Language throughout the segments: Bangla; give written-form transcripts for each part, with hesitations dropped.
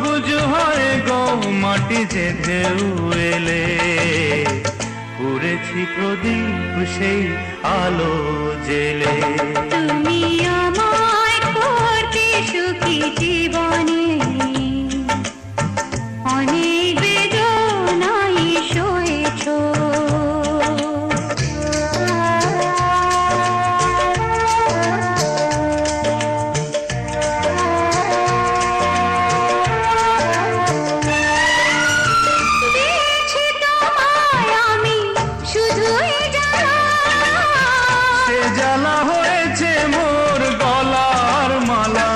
সবুজ হয় গো মাটি যে ঢেউ এলে, পুড়েছি প্রদীপ সেই আলো জেলে। তুমি আমায় করতে সুখী জীবনে, অনেক বেদনায় সয়েছো। জ্বালা হয়েছে মোর গলার মালা,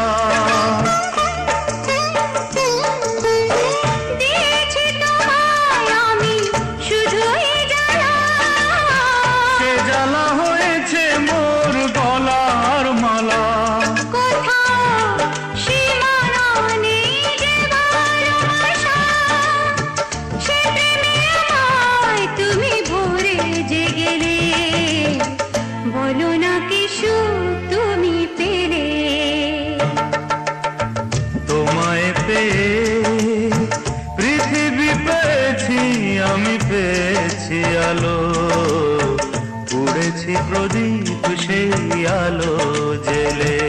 দিয়েছি তোমায় আমি শুধুই জ্বালা। সে জ্বালা হয়েছে মোর গলার মালা। কোথাও সীমানা নেই যে ভালোবাসা, সে প্রেমে আমায় তুমি ভরে যে গেলে। বলো না কি সুখ তুমি পেলে। তোমায় পেয়ে পৃথিবী পেয়েছি, আমি পেয়েছি আলো, পুড়েছি প্রদীপ সেই আলো জেলে।